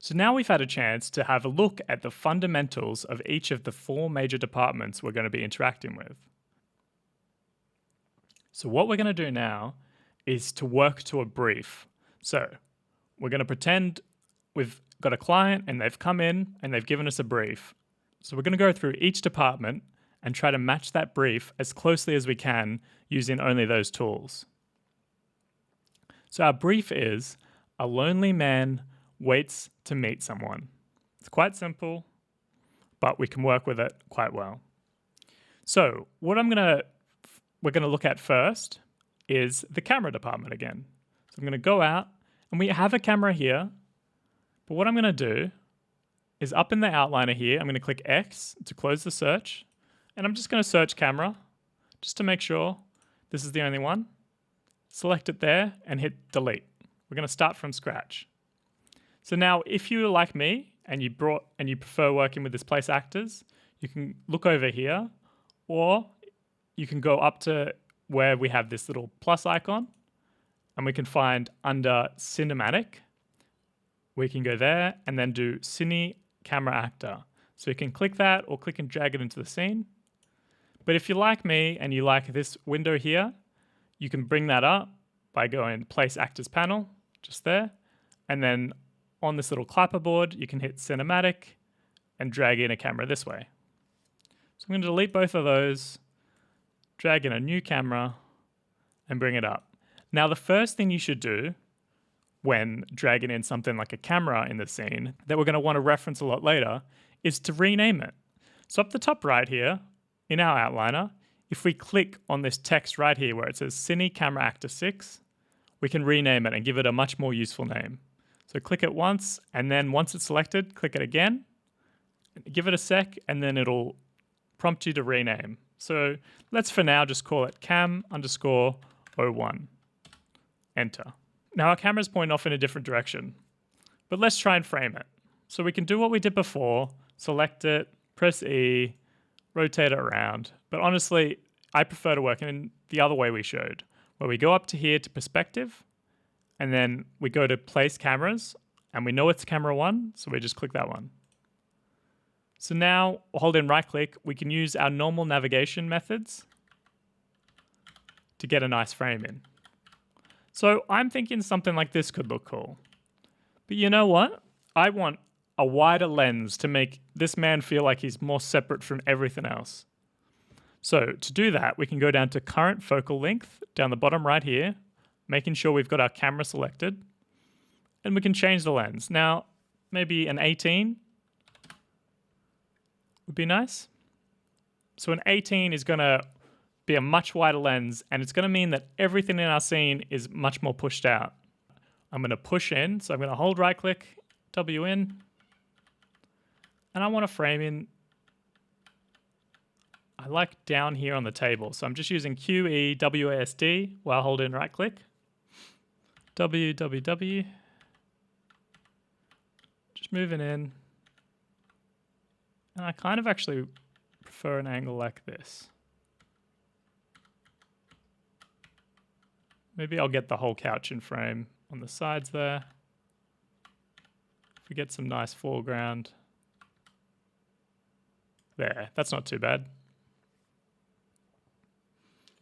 So now we've had a chance to have a look at the fundamentals of each of the four major departments we're going to be interacting with. So what we're going to do now is to work to a brief. So we're going to pretend we've got a client and they've come in and they've given us a brief. So we're going to go through each department and try to match that brief as closely as we can using only those tools. So our brief is, a lonely man waits to meet someone. It's quite simple, but we can work with it quite well. So what we're going to look at first is the camera department again. So I'm going to go out and we have a camera here, but what I'm going to do is up in the outliner here, I'm going to click X to close the search, and I'm just going to search camera just to make sure this is the only one. Select it there and hit delete. We're going to start from scratch. So now if you're like me and you prefer working with this place actors, you can look over here, or you can go up to where we have this little plus icon and we can find under cinematic, we can go there and then do Cine Camera Actor. So you can click that or click and drag it into the scene. But if you're like me and you like this window here, you can bring that up by going Place Actors Panel, just there. And then on this little clapperboard, you can hit Cinematic and drag in a camera this way. So I'm going to delete both of those, drag in a new camera and bring it up. Now the first thing you should do when dragging in something like a camera in the scene that we're going to want to reference a lot later is to rename it. So up the top right here in our outliner, if we click on this text right here where it says Cine Camera Actor 6, we can rename it and give it a much more useful name. So click it once, and then once it's selected, click it again, give it a sec, and then it'll prompt you to rename. So let's for now just call it cam_01. Enter. Now our camera's pointing off in a different direction, but let's try and frame it. So we can do what we did before, select it, press E, rotate it around. But honestly, I prefer to work in the other way we showed, where we go up to here to perspective, and then we go to place cameras, and we know it's camera 1, so we just click that one. So now, hold in right click, we can use our normal navigation methods to get a nice frame in. So I'm thinking something like this could look cool. But you know what? I want a wider lens to make this man feel like he's more separate from everything else. So to do that, we can go down to current focal length down the bottom right here, making sure we've got our camera selected, and we can change the lens. Now, maybe an 18 would be nice. So an 18 is going to be a much wider lens, and it's going to mean that everything in our scene is much more pushed out. I'm going to push in, so I'm going to hold right click, W in, and I want to frame in, I like down here on the table. So I'm just using QEWASD while holding right click, WWW, just moving in. And I kind of actually prefer an angle like this. Maybe I'll get the whole couch in frame on the sides there. If we get some nice foreground. There, that's not too bad.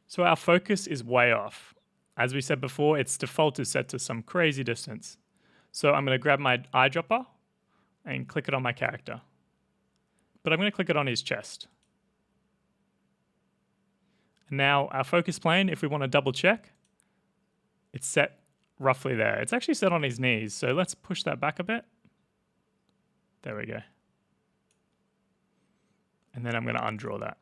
So our focus is way off. As we said before, its default is set to some crazy distance. So I'm going to grab my eyedropper and click it on my character. But I'm going to click it on his chest. And now our focus plane, if we want to double check, it's set roughly there. It's actually set on his knees, so let's push that back a bit. There we go. And then I'm going to undraw that.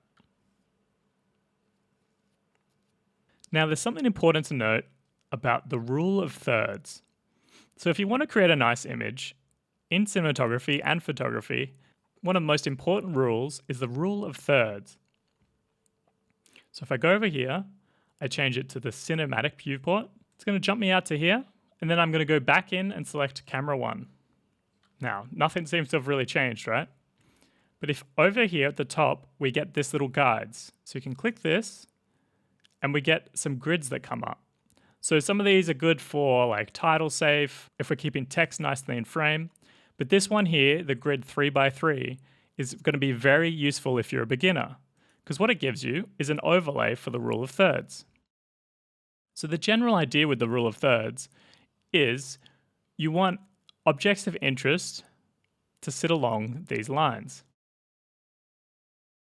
Now there's something important to note about the rule of thirds. So if you want to create a nice image, in cinematography and photography, one of the most important rules is the rule of thirds. So if I go over here, I change it to the cinematic viewport. It's going to jump me out to here, and then I'm going to go back in and select camera 1. Now, nothing seems to have really changed, right? But if over here at the top, we get this little guides. So you can click this, and we get some grids that come up. So some of these are good for like title safe, if we're keeping text nicely in frame. But this one here, the grid 3x3, is going to be very useful if you're a beginner, because what it gives you is an overlay for the rule of thirds. So the general idea with the rule of thirds is you want objects of interest to sit along these lines.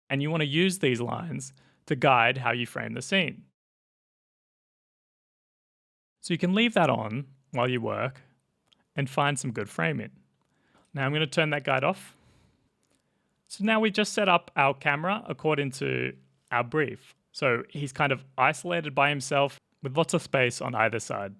And you want to use these lines to guide how you frame the scene. So you can leave that on while you work and find some good framing. Now I'm going to turn that guide off. So now we just set up our camera according to our brief. So he's kind of isolated by himself with lots of space on either side.